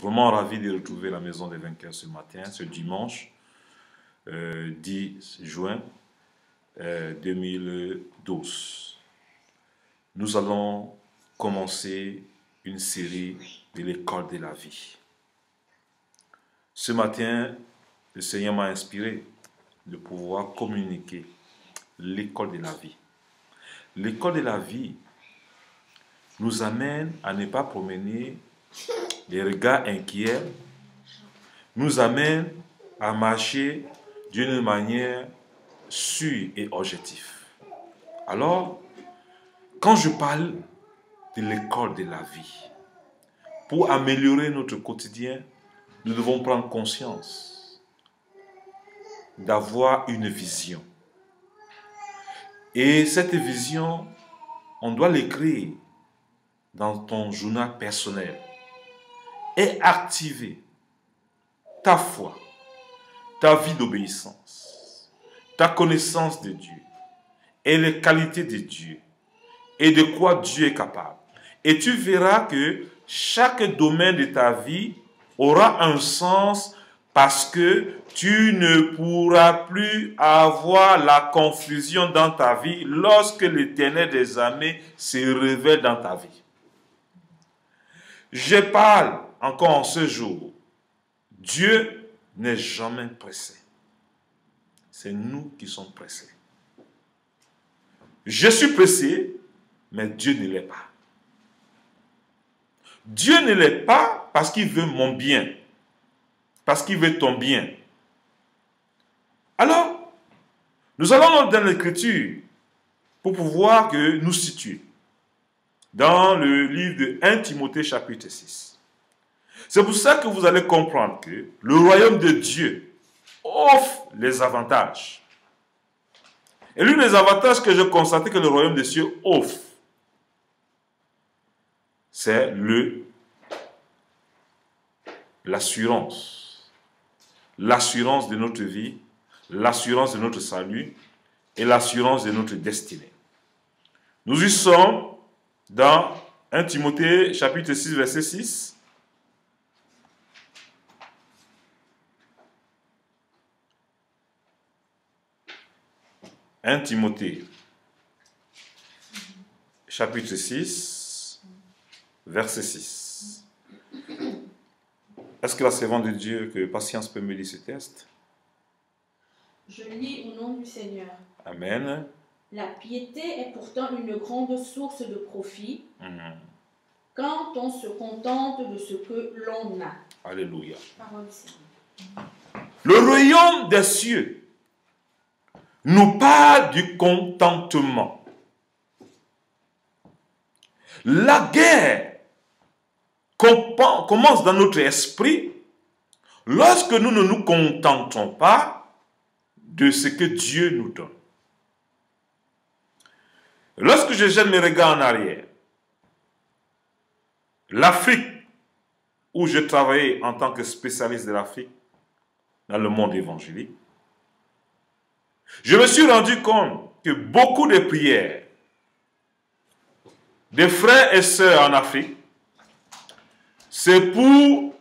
Vraiment ravi de retrouver la Maison des Vainqueurs ce matin, ce dimanche 10 juin 2012. Nous allons commencer une série de l'école de la vie. Ce matin, le Seigneur m'a inspiré de pouvoir communiquer l'école de la vie. L'école de la vie nous amène à ne pas promener les regards inquiets, nous amène à marcher d'une manière sûre et objective. Alors, quand je parle de l'école de la vie, pour améliorer notre quotidien, nous devons prendre conscience d'avoir une vision. Et cette vision, on doit l'écrire dans ton journal personnel et activer ta foi, ta vie d'obéissance, ta connaissance de Dieu et les qualités de Dieu et de quoi Dieu est capable. Et tu verras que chaque domaine de ta vie aura un sens parce que tu ne pourras plus avoir la confusion dans ta vie lorsque l'Éternel des armées se révèle dans ta vie. Je parle encore en ce jour. Dieu n'est jamais pressé. C'est nous qui sommes pressés. Je suis pressé, mais Dieu ne l'est pas. Dieu ne l'est pas parce qu'il veut mon bien, parce qu'il veut ton bien. Alors, nous allons dans l'Écriture pour pouvoir que nous situer dans le livre de 1 Timothée chapitre 6. C'est pour ça que vous allez comprendre que le royaume de Dieu offre les avantages. Et l'un des avantages que je constate que le royaume de Dieu offre, c'est l'assurance. L'assurance de notre vie, l'assurance de notre salut et l'assurance de notre destinée. Nous y sommes dans 1 Timothée chapitre 6 verset 6. « 1 Timothée, chapitre 6, verset 6. Est-ce que la servante de Dieu, que Patience peut me lire ce texte? Je lis au nom du Seigneur. Amen. La piété est pourtant une grande source de profit quand on se contente de ce que l'on a. Alléluia. Parole du Seigneur. Le royaume des cieux nous parle du contentement. La guerre commence dans notre esprit lorsque nous ne nous contentons pas de ce que Dieu nous donne. Lorsque je jette mes regards en arrière, l'Afrique, où je travaillais en tant que spécialiste de l'Afrique dans le monde évangélique, je me suis rendu compte que beaucoup de prières des frères et sœurs en Afrique, c'est pour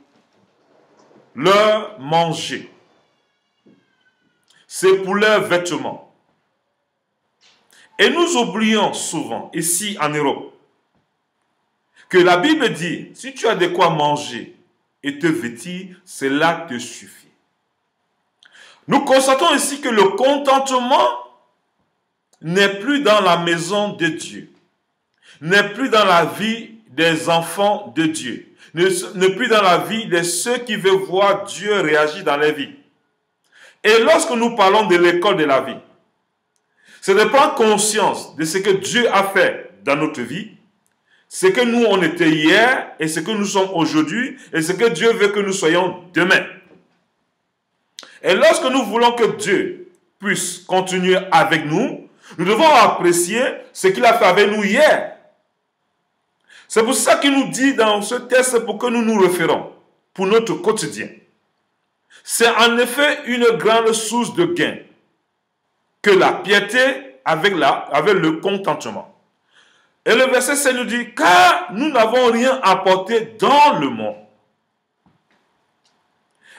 leur manger, c'est pour leurs vêtements. Et nous oublions souvent, ici en Europe, que la Bible dit, si tu as de quoi manger et te vêtir, cela te suffit. Nous constatons ici que le contentement n'est plus dans la maison de Dieu, n'est plus dans la vie des enfants de Dieu, n'est plus dans la vie de ceux qui veulent voir Dieu réagir dans leur vie. Et lorsque nous parlons de l'école de la vie, c'est de prendre conscience de ce que Dieu a fait dans notre vie, ce que nous on était hier et ce que nous sommes aujourd'hui et ce que Dieu veut que nous soyons demain. Et lorsque nous voulons que Dieu puisse continuer avec nous, nous devons apprécier ce qu'il a fait avec nous hier. C'est pour ça qu'il nous dit dans ce texte pour que nous nous référons pour notre quotidien. C'est en effet une grande source de gain que la piété avec le contentement. Et le verset 7 nous dit, car nous n'avons rien apporté dans le monde.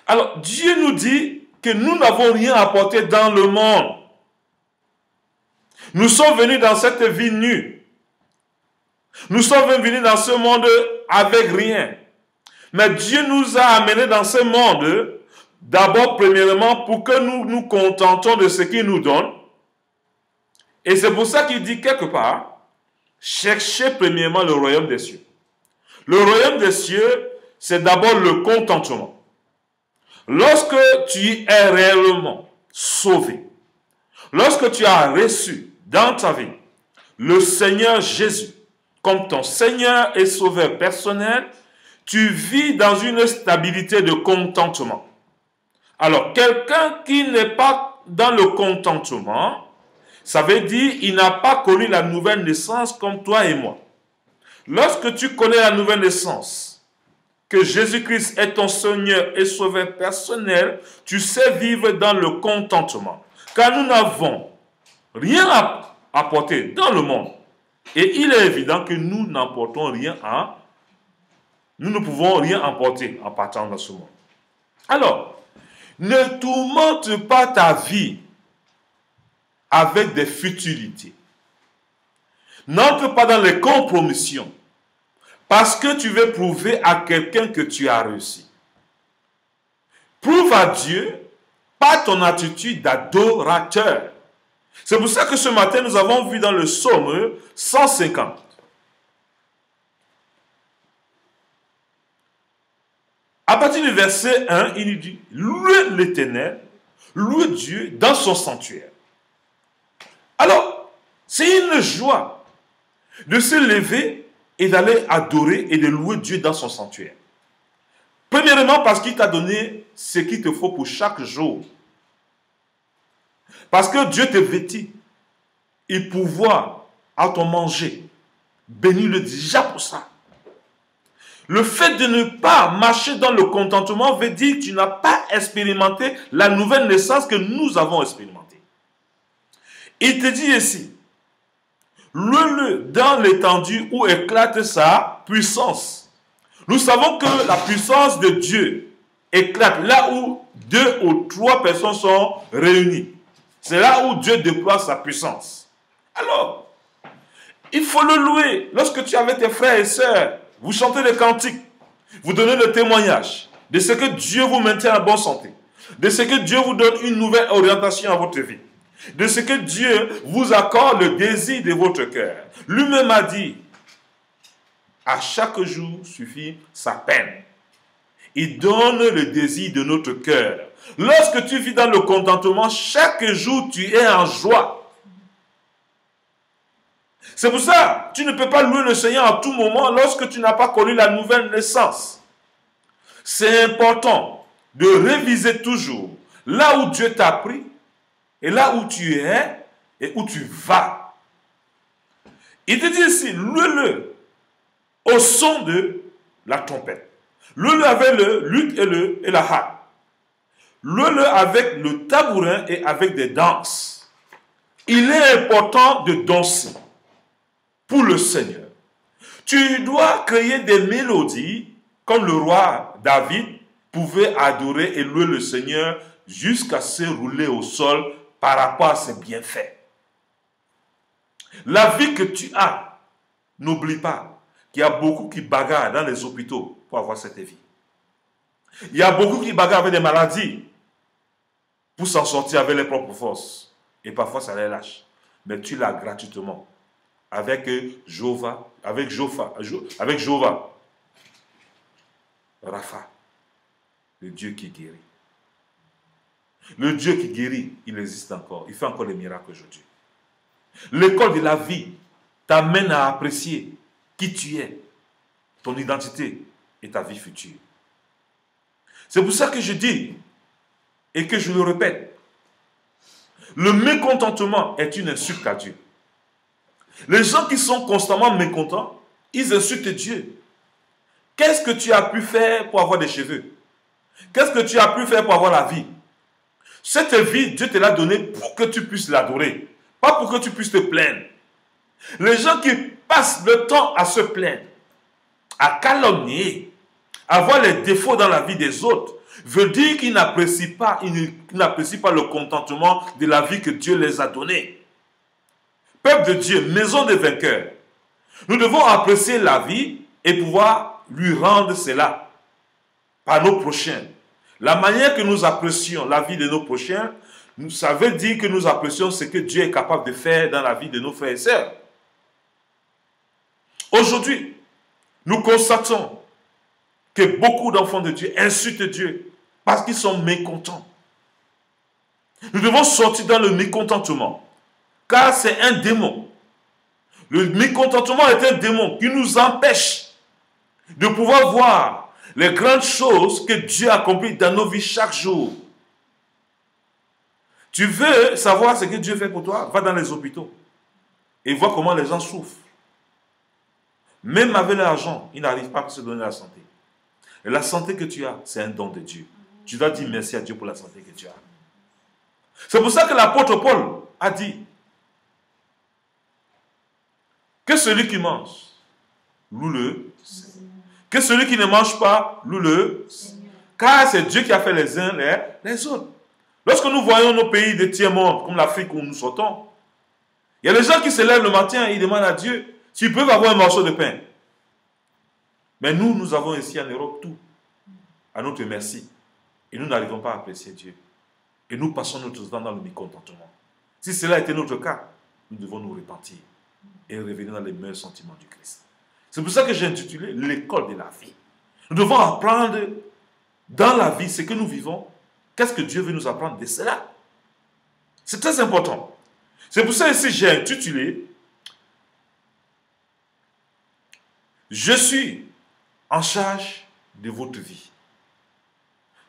Alors, Dieu nous dit que nous n'avons rien apporté dans le monde. Nous sommes venus dans cette vie nue. Nous sommes venus dans ce monde avec rien. Mais Dieu nous a amenés dans ce monde, d'abord, premièrement, pour que nous nous contentons de ce qu'il nous donne. Et c'est pour ça qu'il dit quelque part, cherchez premièrement le royaume des cieux. Le royaume des cieux, c'est d'abord le contentement. Lorsque tu es réellement sauvé, lorsque tu as reçu dans ta vie le Seigneur Jésus comme ton Seigneur et Sauveur personnel, tu vis dans une stabilité de contentement. Alors, quelqu'un qui n'est pas dans le contentement, ça veut dire qu'il n'a pas connu la nouvelle naissance comme toi et moi. Lorsque tu connais la nouvelle naissance, que Jésus-Christ est ton Seigneur et Sauveur personnel, tu sais vivre dans le contentement. Car nous n'avons rien à apporter dans le monde. Et il est évident que nous n'apportons rien à... Nous ne pouvons rien apporter en partant dans ce monde. Alors, ne tourmente pas ta vie avec des futilités. N'entre pas dans les compromissions parce que tu veux prouver à quelqu'un que tu as réussi. Prouve à Dieu par ton attitude d'adorateur. C'est pour ça que ce matin, nous avons vu dans le psaume 150. À partir du verset 1, il nous dit, louez l'Éternel, louez Dieu dans son sanctuaire. Alors, c'est une joie de se lever et d'aller adorer et de louer Dieu dans son sanctuaire. Premièrement, parce qu'il t'a donné ce qu'il te faut pour chaque jour. Parce que Dieu te vêtit et pouvoir à ton manger. Bénis-le déjà pour ça. Le fait de ne pas marcher dans le contentement veut dire que tu n'as pas expérimenté la nouvelle naissance que nous avons expérimentée. Il te dit ici, loue-le dans l'étendue où éclate sa puissance. Nous savons que la puissance de Dieu éclate là où 2 ou 3 personnes sont réunies. C'est là où Dieu déploie sa puissance. Alors, il faut le louer. Lorsque tu es avec tes frères et sœurs, vous chantez des cantiques, vous donnez le témoignage de ce que Dieu vous maintient en bonne santé, de ce que Dieu vous donne une nouvelle orientation à votre vie, de ce que Dieu vous accorde le désir de votre cœur. Lui-même a dit, à chaque jour suffit sa peine. Il donne le désir de notre cœur. Lorsque tu vis dans le contentement, chaque jour tu es en joie. C'est pour ça, tu ne peux pas louer le Seigneur à tout moment lorsque tu n'as pas connu la nouvelle naissance. C'est important de réviser toujours là où Dieu t'a pris et là où tu es et où tu vas. Il te dit ici, loue-le au son de la trompette. Loue-le avec le luth et la harpe. Loue-le avec le tabourin et avec des danses. Il est important de danser pour le Seigneur. Tu dois créer des mélodies comme le roi David pouvait adorer et louer le Seigneur jusqu'à se rouler au sol par rapport à ses bienfaits. La vie que tu as, n'oublie pas qu'il y a beaucoup qui bagarrent dans les hôpitaux pour avoir cette vie. Il y a beaucoup qui bagarrent avec des maladies pour s'en sortir avec les propres forces. Et parfois ça les lâche. Mais tu l'as gratuitement. Avec Jéhovah, Rapha, le Dieu qui guérit. Le Dieu qui guérit, il existe encore. Il fait encore des miracles aujourd'hui. L'école de la vie t'amène à apprécier qui tu es, ton identité et ta vie future. C'est pour ça que je dis, et que je le répète, le mécontentement est une insulte à Dieu. Les gens qui sont constamment mécontents, ils insultent Dieu. Qu'est-ce que tu as pu faire pour avoir des cheveux? Qu'est-ce que tu as pu faire pour avoir la vie? Cette vie, Dieu te l'a donnée pour que tu puisses l'adorer, pas pour que tu puisses te plaindre. Les gens qui passent le temps à se plaindre, à calomnier, avoir les défauts dans la vie des autres, veut dire qu'ils n'apprécient pas, le contentement de la vie que Dieu les a donnée. Peuple de Dieu, maison des vainqueurs, nous devons apprécier la vie et pouvoir lui rendre cela par nos prochains. La manière que nous apprécions la vie de nos prochains, ça veut dire que nous apprécions ce que Dieu est capable de faire dans la vie de nos frères et sœurs. Aujourd'hui, nous constatons que beaucoup d'enfants de Dieu insultent Dieu parce qu'ils sont mécontents. Nous devons sortir dans le mécontentement, car c'est un démon. Le mécontentement est un démon qui nous empêche de pouvoir voir les grandes choses que Dieu accomplit dans nos vies chaque jour. Tu veux savoir ce que Dieu fait pour toi? Va dans les hôpitaux et vois comment les gens souffrent. Même avec l'argent, ils n'arrivent pas à se donner la santé. Et la santé que tu as, c'est un don de Dieu. Tu dois dire merci à Dieu pour la santé que tu as. C'est pour ça que l'apôtre Paul a dit que celui qui mange, loue-le. Que celui qui ne mange pas, loue-le. Car c'est Dieu qui a fait les uns les autres. Lorsque nous voyons nos pays de tiers-monde, comme l'Afrique où nous sortons, il y a des gens qui se lèvent le matin et ils demandent à Dieu s'ils peuvent avoir un morceau de pain. Mais nous avons ici en Europe tout à notre merci. Et nous n'arrivons pas à apprécier Dieu. Et nous passons notre temps dans le mécontentement. Si cela était notre cas, nous devons nous repentir et revenir dans les meilleurs sentiments du Christ. C'est pour ça que j'ai intitulé l'école de la vie. Nous devons apprendre dans la vie ce que nous vivons. Qu'est-ce que Dieu veut nous apprendre de cela? C'est très important. C'est pour ça que j'ai intitulé « Je suis en charge de votre vie ».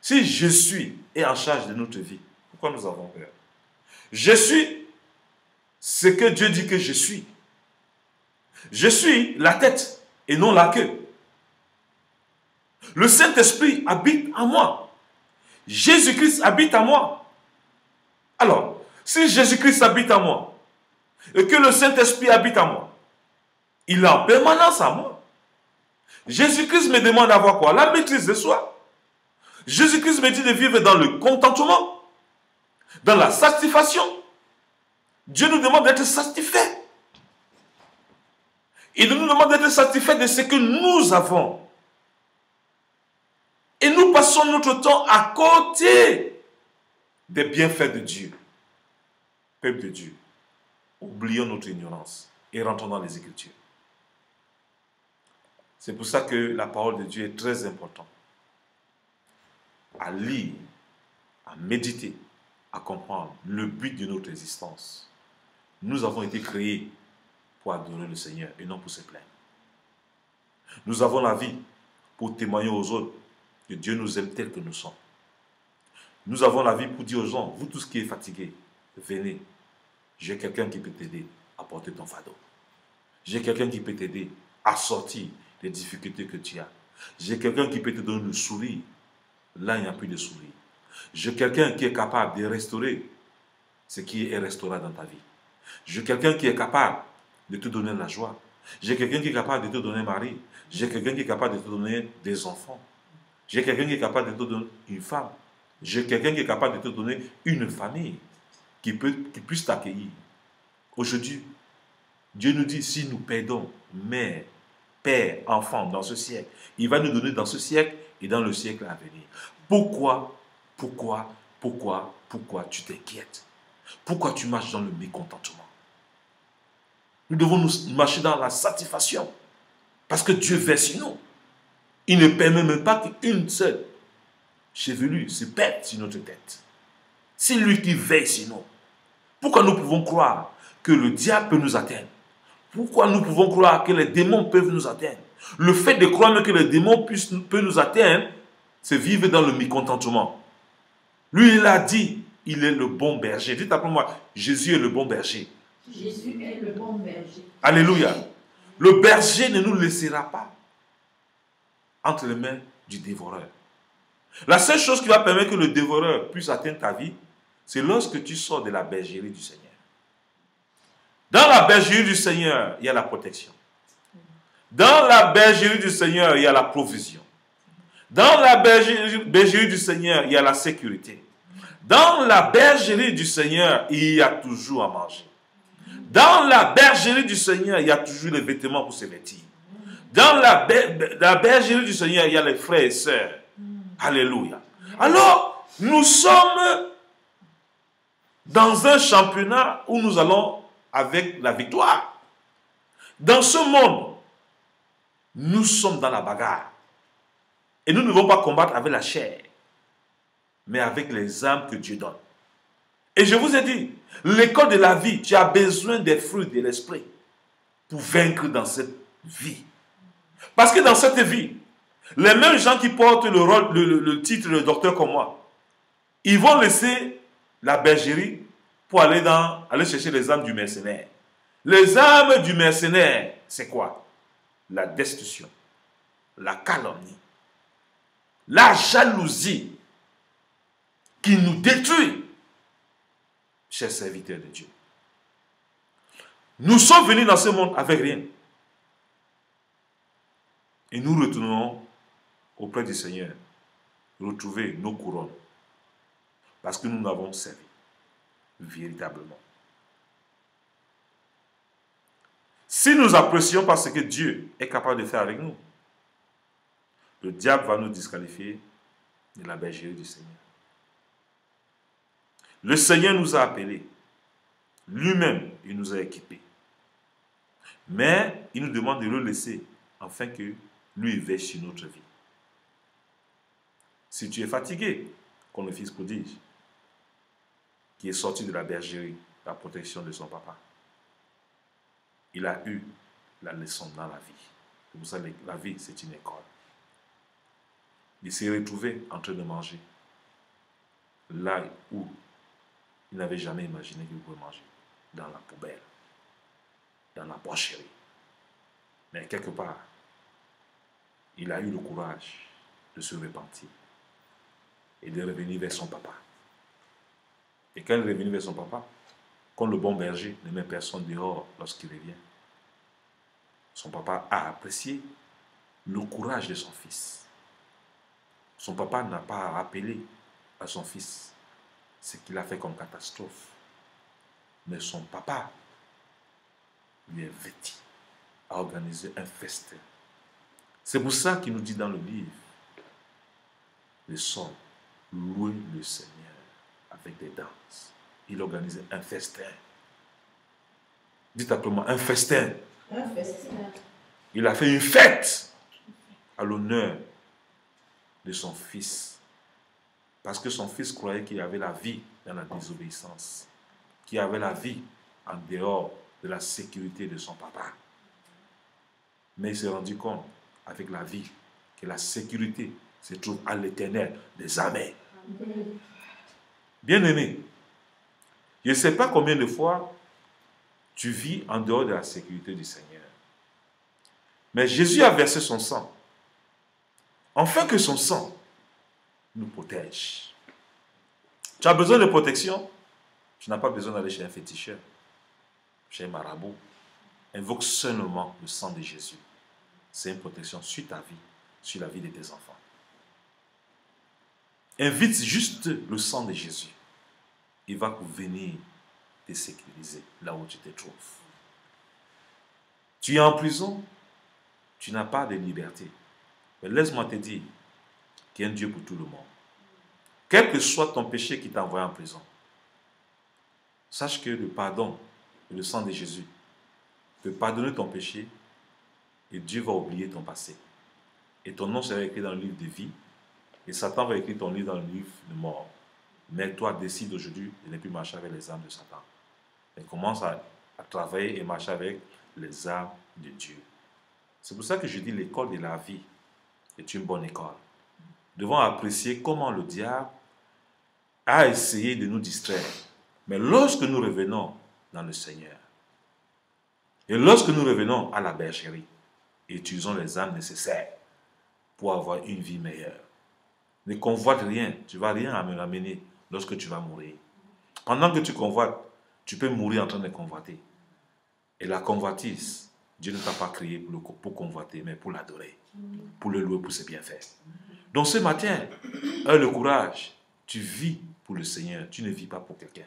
Si je suis en charge de notre vie, pourquoi nous avons peur? Je suis ce que Dieu dit que je suis. Je suis la tête et non la queue. Le Saint-Esprit habite en moi. Jésus-Christ habite en moi. Alors, si Jésus-Christ habite en moi et que le Saint-Esprit habite en moi, il est en permanence en moi. Jésus-Christ me demande d'avoir quoi? La maîtrise de soi. Jésus-Christ me dit de vivre dans le contentement, dans la satisfaction. Dieu nous demande d'être satisfaits. Il nous demande d'être satisfaits de ce que nous avons. Et nous passons notre temps à côté des bienfaits de Dieu. Peuple de Dieu, oublions notre ignorance et rentrons dans les Écritures. C'est pour ça que la parole de Dieu est très importante. À lire, à méditer, à comprendre le but de notre existence. Nous avons été créés pour adorer le Seigneur et non pour se plaindre. Nous avons la vie pour témoigner aux autres que Dieu nous aime tel que nous sommes. Nous avons la vie pour dire aux gens, vous tous qui êtes fatigués, venez. J'ai quelqu'un qui peut t'aider à porter ton fardeau. J'ai quelqu'un qui peut t'aider à sortir des difficultés que tu as. J'ai quelqu'un qui peut te donner le sourire. Là, il n'y a plus de sourire. J'ai quelqu'un qui est capable de restaurer ce qui est restauré dans ta vie. J'ai quelqu'un qui est capable de te donner la joie. J'ai quelqu'un qui est capable de te donner un mari. J'ai quelqu'un qui est capable de te donner des enfants. J'ai quelqu'un qui est capable de te donner une femme. J'ai quelqu'un qui est capable de te donner une famille qui puisse t'accueillir. Aujourd'hui, Dieu nous dit, si nous perdons mère, père, enfant dans ce siècle, il va nous donner dans ce siècle et dans le siècle à venir. Pourquoi tu t'inquiètes? Pourquoi tu marches dans le mécontentement? Nous devons nous marcher dans la satisfaction. Parce que Dieu veille sur nous. Il ne permet même pas qu'une seule chevelure se pète sur notre tête. C'est lui qui veille sur nous. Pourquoi nous pouvons croire que le diable peut nous atteindre? Pourquoi nous pouvons croire que les démons peuvent nous atteindre? Le fait de croire que les démons peuvent nous atteindre, c'est vivre dans le mécontentement. Lui, il a dit, il est le bon berger. Dites après moi, Jésus est le bon berger. Jésus est le bon berger. Alléluia. Le berger ne nous laissera pas entre les mains du dévoreur. La seule chose qui va permettre que le dévoreur puisse atteindre ta vie, c'est lorsque tu sors de la bergerie du Seigneur. Dans la bergerie du Seigneur, il y a la protection. Dans la bergerie du Seigneur, il y a la provision. Dans la bergerie du Seigneur, il y a la sécurité. Dans la bergerie du Seigneur, il y a toujours à manger. Dans la bergerie du Seigneur, il y a toujours les vêtements pour se vêtir. Dans la bergerie du Seigneur, il y a les frères et sœurs. Alléluia. Alors, nous sommes dans un championnat où nous allons avec la victoire. Dans ce monde, nous sommes dans la bagarre. Et nous ne devons pas combattre avec la chair, mais avec les âmes que Dieu donne. Et je vous ai dit, l'école de la vie, tu as besoin des fruits de l'esprit pour vaincre dans cette vie. Parce que dans cette vie, les mêmes gens qui portent le titre de docteur comme moi, ils vont laisser la bergerie pour aller chercher les âmes du mercenaire. Les âmes du mercenaire, c'est quoi? La destruction, la calomnie, la jalousie qui nous détruit, chers serviteurs de Dieu. Nous sommes venus dans ce monde avec rien. Et nous retournons auprès du Seigneur, retrouver nos couronnes. Parce que nous n'avons servi véritablement. Si nous apprécions pas ce que Dieu est capable de faire avec nous, le diable va nous disqualifier de la bergerie du Seigneur. Le Seigneur nous a appelés. Lui-même, il nous a équipés. Mais il nous demande de le laisser afin que lui veille sur notre vie. Si tu es fatigué, comme le fils prodige, qui est sorti de la bergerie, la protection de son papa, il a eu la leçon dans la vie. C'est pour ça que la vie, c'est une école. Il s'est retrouvé en train de manger là où il n'avait jamais imaginé qu'il pouvait manger, dans la poubelle, dans la porcherie. Mais quelque part, il a eu le courage de se repentir et de revenir vers son papa. Et quand il est revenu vers son papa, comme le bon berger ne met personne dehors lorsqu'il revient, son papa a apprécié le courage de son fils. Son papa n'a pas rappelé à son fils ce qu'il a fait comme catastrophe. Mais son papa lui est vêtu, a organisé un festin. C'est pour ça qu'il nous dit dans le livre, les sons, louer le Seigneur avec des danses. Il organisait un festin. Dites après moi, un festin. Un festin. Il a fait une fête à l'honneur de son fils. Parce que son fils croyait qu'il y avait la vie dans la désobéissance. Qu'il y avait la vie en dehors de la sécurité de son papa. Mais il s'est rendu compte, avec la vie, que la sécurité se trouve à l'Éternel des armées. Bien-aimé, je ne sais pas combien de fois tu vis en dehors de la sécurité du Seigneur. Mais Jésus a versé son sang, afin que son sang nous protège. Tu as besoin de protection, tu n'as pas besoin d'aller chez un féticheur, chez un marabout. Invoque seulement le sang de Jésus. C'est une protection sur ta vie, sur la vie de tes enfants. Invite juste le sang de Jésus. Il va venir te sécuriser là où tu te trouves. Tu es en prison, tu n'as pas de liberté. Mais laisse-moi te dire qu'il y a un Dieu pour tout le monde. Quel que soit ton péché qui t'a envoyé en prison, sache que le pardon et le sang de Jésus peut pardonner ton péché et Dieu va oublier ton passé. Et ton nom sera écrit dans le livre de vie et Satan va écrire ton livre dans le livre de mort. Mais toi, décide aujourd'hui de ne plus marcher avec les âmes de Satan. Et commence à travailler et marcher avec les âmes de Dieu. C'est pour ça que je dis l'école de la vie est une bonne école. Nous devons apprécier comment le diable a essayé de nous distraire. Mais lorsque nous revenons dans le Seigneur, et lorsque nous revenons à la bergerie, utilisons les âmes nécessaires pour avoir une vie meilleure. Ne convoite rien, tu ne vas rien amener lorsque tu vas mourir. Pendant que tu convoites, tu peux mourir en train de convoiter. Et la convoitise, Dieu ne t'a pas créé pour convoiter, mais pour l'adorer. pour le louer pour ses bienfaits. Donc ce matin, aie le courage. Tu vis pour le Seigneur, tu ne vis pas pour quelqu'un.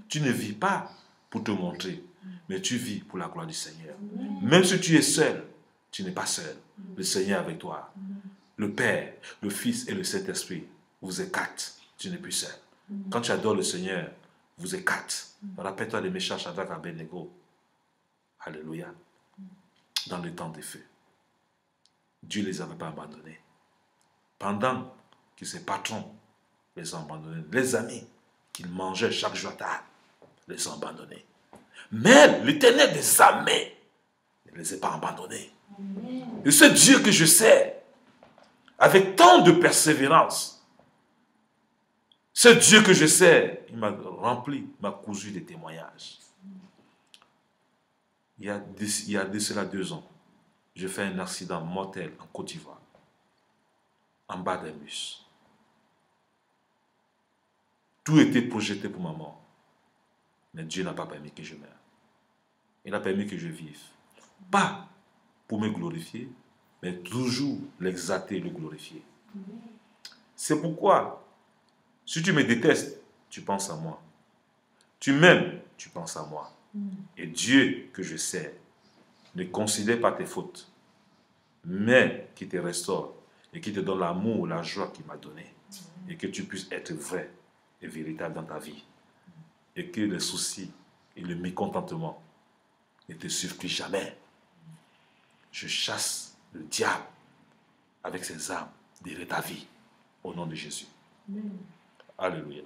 Tu ne vis pas pour te montrer, mais tu vis pour la gloire du Seigneur. Même si tu es seul, tu n'es pas seul. Le Seigneur est avec toi. Le Père, le Fils et le Saint-Esprit, vous êtes quatre. Tu n'es plus seul. Quand tu adores le Seigneur, vous êtes quatre. Rappelle-toi des Méchants, Shadrach, Abednego. Alléluia. Dans le temps des feux. Dieu ne les avait pas abandonnés. Pendant que ses patrons les ont abandonnés, les amis qu'ils mangeaient chaque jour à table, les ont abandonnés. Mais l'Éternel des armées ne les a pas abandonnés. Et ce Dieu que je sais, avec tant de persévérance, ce Dieu que je sais, il m'a rempli, m'a cousu des témoignages. Il y a de cela 2 ans, j'ai fait un accident mortel en Côte d'Ivoire, en bas d'un bus. Tout était projeté pour ma mort. Mais Dieu n'a pas permis que je meure. Il a permis que je vive. Pas pour me glorifier, mais toujours l'exalter et le glorifier. C'est pourquoi, si tu me détestes, tu penses à moi. Tu m'aimes, tu penses à moi. Et Dieu que je sais ne considère pas tes fautes, mais qui te restaure et qui te donne l'amour, la joie qu'il m'a donné. Et que tu puisses être vrai et véritable dans ta vie. Et que les soucis et le mécontentement ne te suivent plus jamais. Je chasse le diable avec ses armes derrière ta vie. Au nom de Jésus. Alléluia.